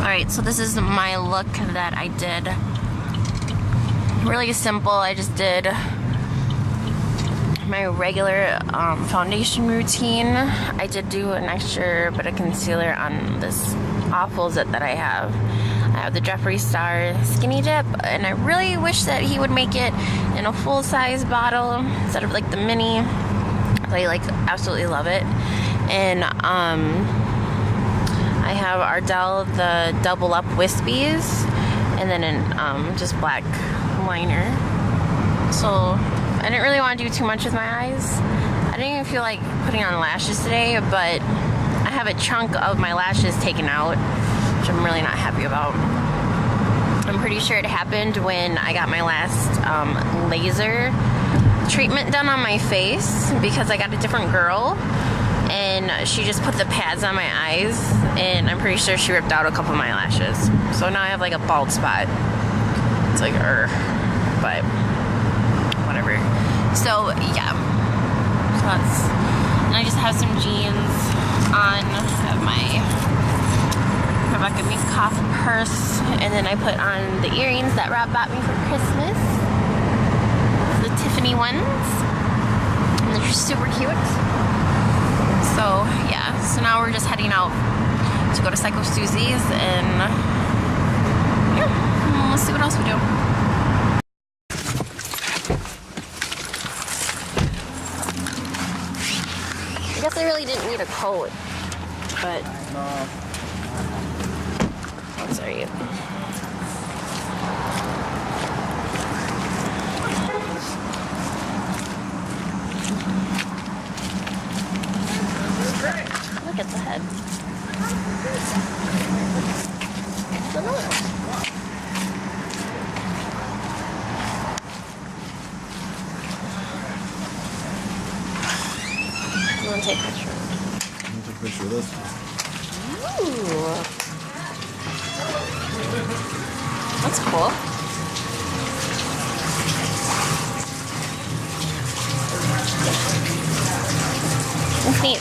Alright, so this is my look that I did. Really simple. I just did my regular foundation routine. I did do an extra bit of concealer on this awful zit that I have. I have the Jeffree Star Skinny Dip, and I really wish that he would make it in a full-size bottle instead of like the mini. I like absolutely love it. And I have Ardell the Double Up Wispies, and then an just black liner. So I didn't really want to do too much with my eyes. I didn't even feel like putting on lashes today, but I have a chunk of my lashes taken out, which I'm really not happy about. I'm pretty sure it happened when I got my last laser treatment done on my face, because I got a different girl and she just put the pads on my eyes, and I'm pretty sure she ripped out a couple of my lashes. So now I have like a bald spot. It's like, but whatever. So yeah, so that's, and I just have some jeans on. I have my Rebecca Minkoff purse, and then I put on the earrings that Rob bought me for Christmas, the Tiffany ones, and they're super cute. So yeah, so now we're just heading out to go to Psycho Suzi's, and yeah, let's see what else we do. I guess I really didn't need a coat, but that's alright. Look at the head. You want to take a picture? I'm gonna take a picture of this. Ooh. That's cool. That's neat.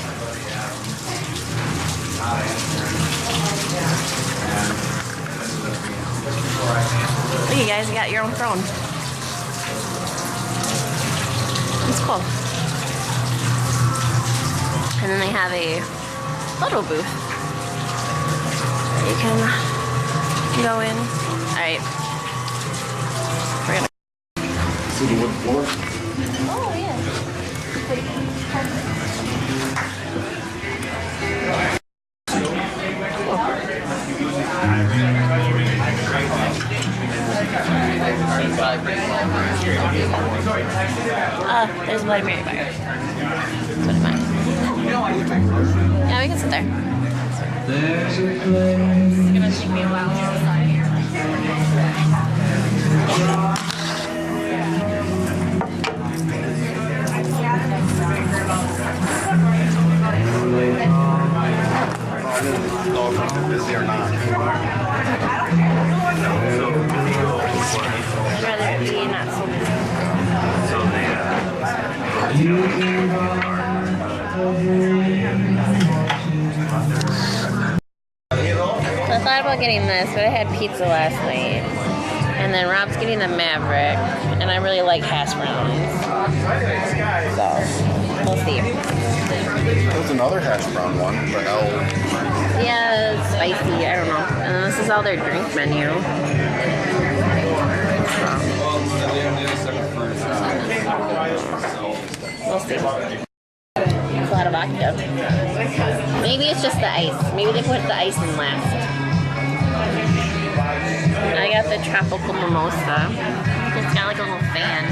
Look, you guys, you got your own throne. It's cool. And then they have a photo booth where you can go in. Alright. We're gonna See the wood floor? Oh yeah. There's Bloody Mary by her. What am I? Yeah, we can sit there. It's gonna take me a while to decide here. Busy or not? I'd rather it be not so busy. So I thought about getting this, but I had pizza last night. And then Rob's getting the Maverick, and I really like hash browns. So, we'll see. There's another hash brown one, the L. Yeah, it's spicy, I don't know. And this is all their drink menu. We'll see. There's a lot of vodka. Maybe it's just the ice. Maybe they put the ice in last. I got the tropical mimosa. It's got like a little fan.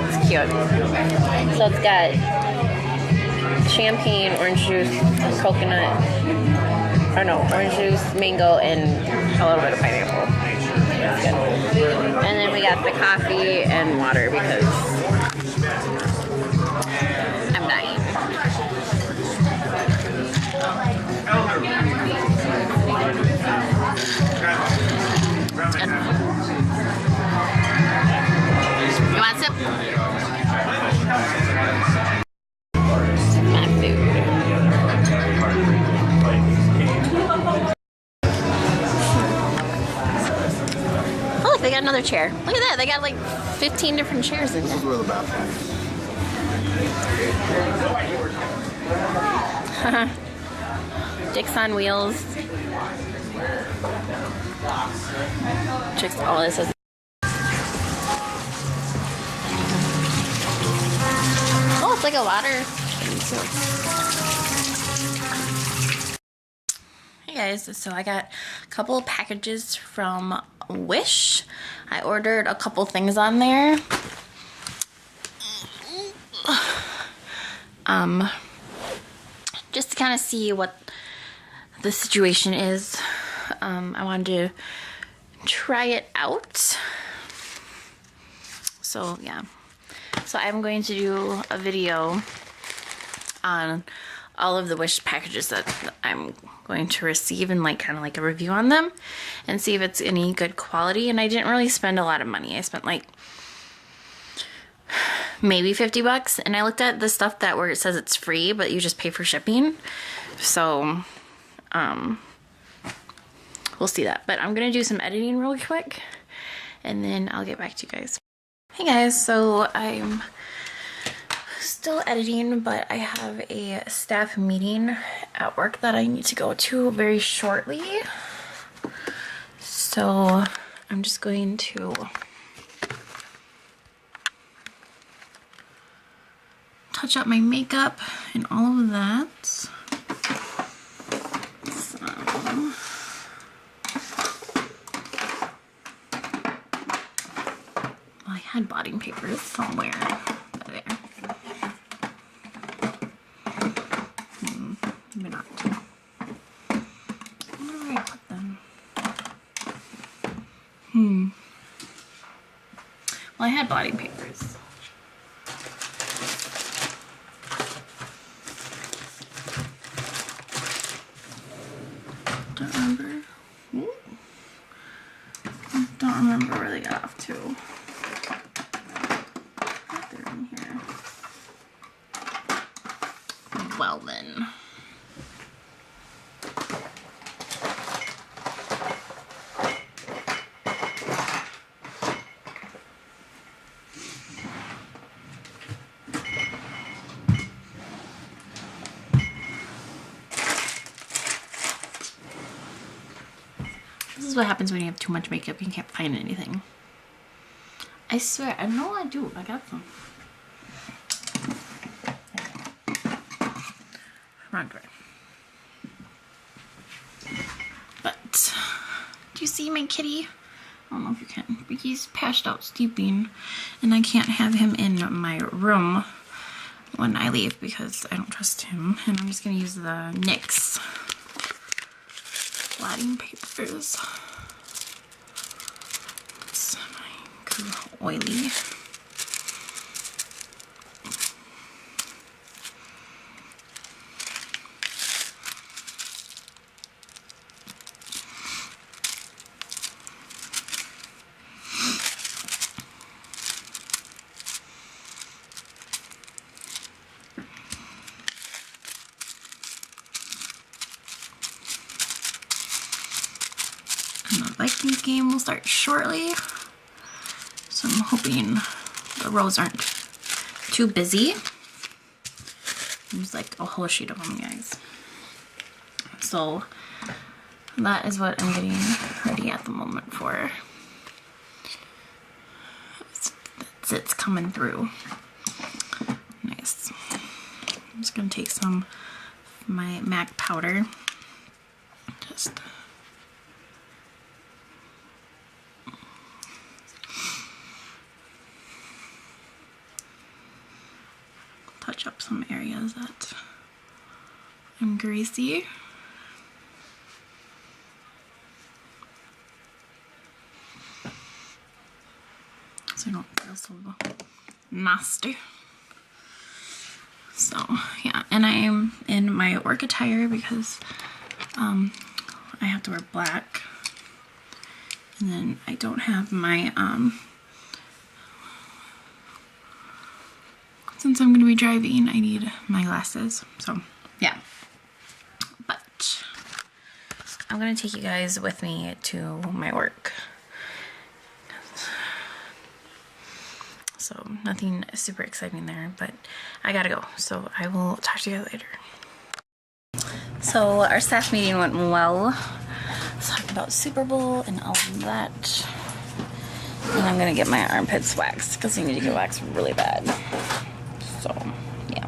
It's cute. So it's got champagne, orange juice, coconut, or no, orange juice, mango, and a little bit of pineapple. That's good. And then we got the coffee and water because I'm dying. You want some? My food. another chair. Look at that. They got like 15 different chairs in This there. is where the bathroom is. Dicks on wheels. Chicks, all this is. Oh, it's like a water. Hey guys, so I got a couple of packages from Wish. I ordered a couple things on there. Just to kind of see what the situation is. I wanted to try it out. So yeah. So I'm going to do a video on all of the Wish packages that I'm going to receive and like kind of like a review on them and see if it's any good quality. And I didn't really spend a lot of money. I spent like maybe 50 bucks, and I looked at the stuff that where it says it's free but you just pay for shipping. So we'll see that. But I'm gonna do some editing real quick and then I'll get back to you guys. Hey guys, so I'm still editing, but I have a staff meeting at work that I need to go to very shortly. So I'm just going to touch up my makeup and all of that. So, well, I had blotting papers somewhere. There. Maybe not. Where did I put them? Well, I had blotting papers. Don't remember. Don't remember where they got off to. They're in here. Well then. This is what happens when you have too much makeup. You can't find anything. I swear, I know I do. I got them. Wrong door. But, do you see my kitty? I don't know if you can, but he's passed out sleeping, and I can't have him in my room when I leave because I don't trust him. And I'm just gonna use the NYX blotting papers. It's oily. The Vikings game will start shortly, so I'm hoping the rows aren't too busy. There's like a whole sheet of them, guys. So that is what I'm getting ready at the moment for. It's coming through. Nice. I'm just gonna take some of my MAC powder. Just touch up some areas that I'm greasy. So I don't feel so nasty. So yeah, and I am in my work attire because I have to wear black, and then I don't have my since I'm gonna be driving, I need my glasses. So yeah, but I'm gonna take you guys with me to my work. So nothing super exciting there, but I gotta go. So I will talk to you guys later. So our staff meeting went well. Let's talk about Super Bowl and all of that. And I'm gonna get my armpits waxed because I need to get waxed really bad. So, yeah.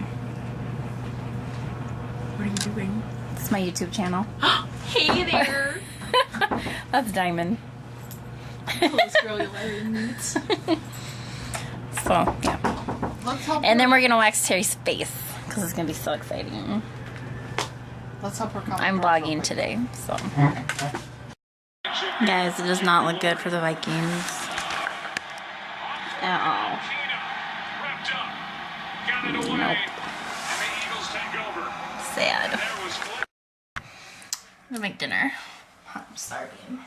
What are you doing? It's my YouTube channel. Hey there! That's Diamond. Close girl, you'll ever meet. So, yeah. Let's help And then we're gonna wax Terry's face because it's gonna be so exciting. Let's help her come. I'm vlogging today, so. Guys, it does not look good for the Vikings. At all. Nope. Sad. I'm gonna make dinner. I'm starving.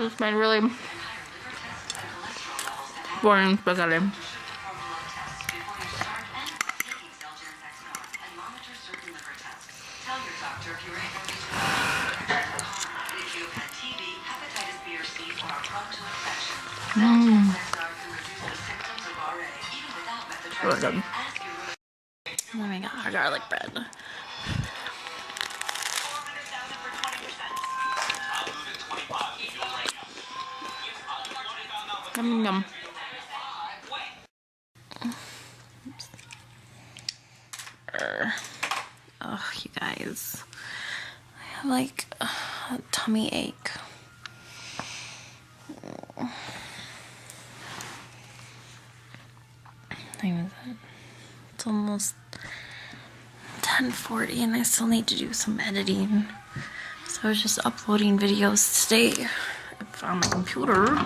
It's been really boring spaghetti. Really good. Oh my god, our garlic bread. Yum yum. Oh, you guys. I have like a tummy ache. Time is it? It's almost 10:40 and I still need to do some editing. So I was just uploading videos today on my computer.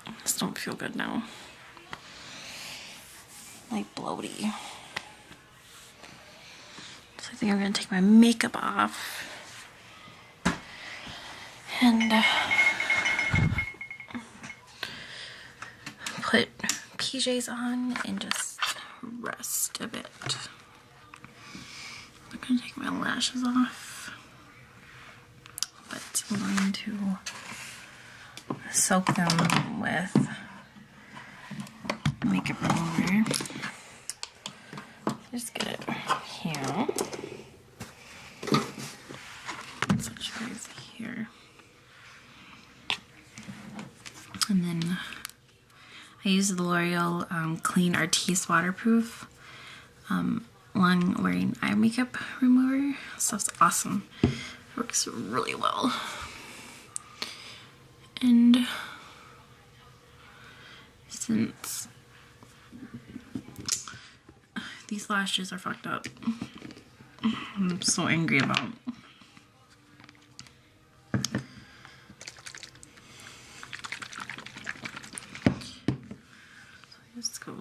I just don't feel good now. Like bloaty. So I think I'm gonna take my makeup off and put PJs on and just rest a bit. I'm gonna take my lashes off, but I'm going to soak them with makeup remover. Just get it here. Switch guys here. And then I use the L'Oreal Clean Artiste Waterproof long wearing eye makeup remover. Stuff's awesome. It works really well. And since these lashes are fucked up, I'm so angry about. Let's go.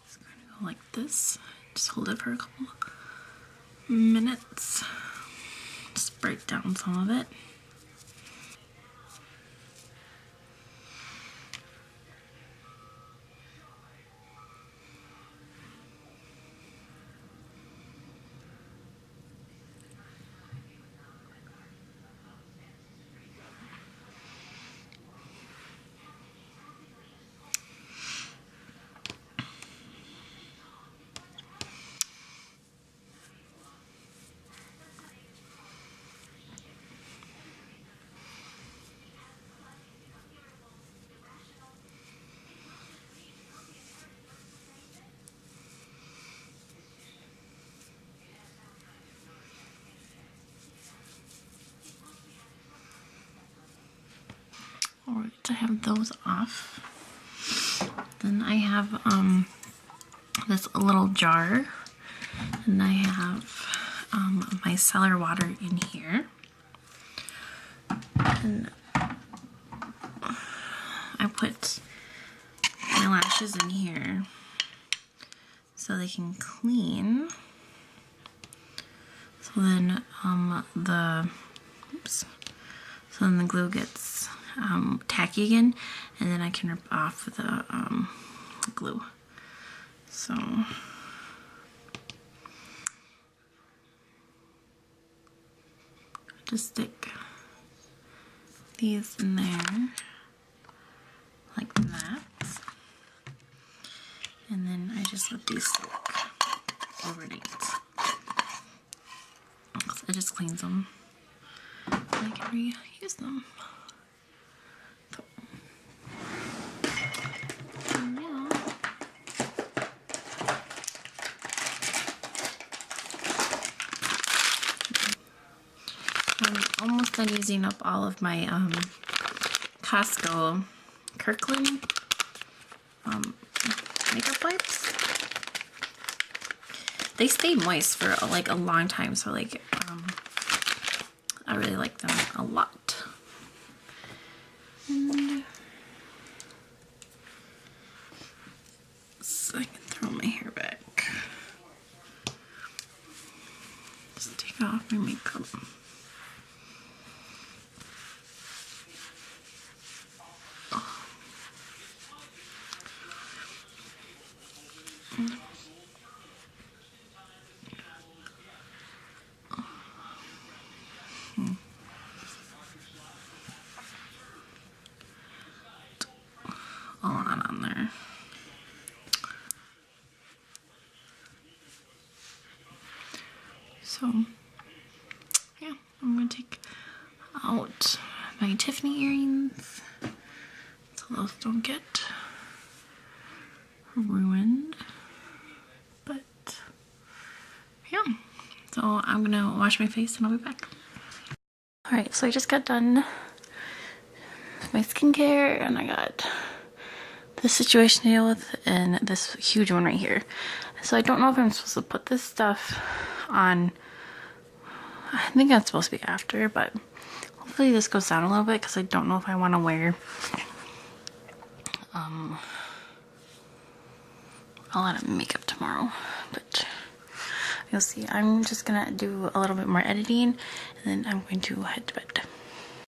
It's going to go like this. Just hold it for a couple minutes. Just break down some of it. Alright, I have those off. Then I have this little jar, and I have my cellar water in here. And I put my lashes in here so they can clean. So then so then the glue gets tacky again, and then I can rip off the glue. So just stick these in there like that, and then I just let these soak overnight. It just cleans them, and I can reuse them. So, now I'm almost done using up all of my Costco Kirkland makeup wipes. They stay moist for like a long time, so like I really like them a lot. And so I can throw my hair back. Just take off my makeup. A lot on there. So yeah, I'm gonna take out my Tiffany earrings so those don't get ruined. But yeah, so I'm gonna wash my face and I'll be back. Alright, so I just got done with my skincare, and I got this situation to deal with and this huge one right here. So I don't know if I'm supposed to put this stuff on. I think that's supposed to be after, but hopefully this goes down a little bit because I don't know if I want to wear a lot of makeup tomorrow, but you'll see. I'm just gonna do a little bit more editing and then I'm going to head to bed.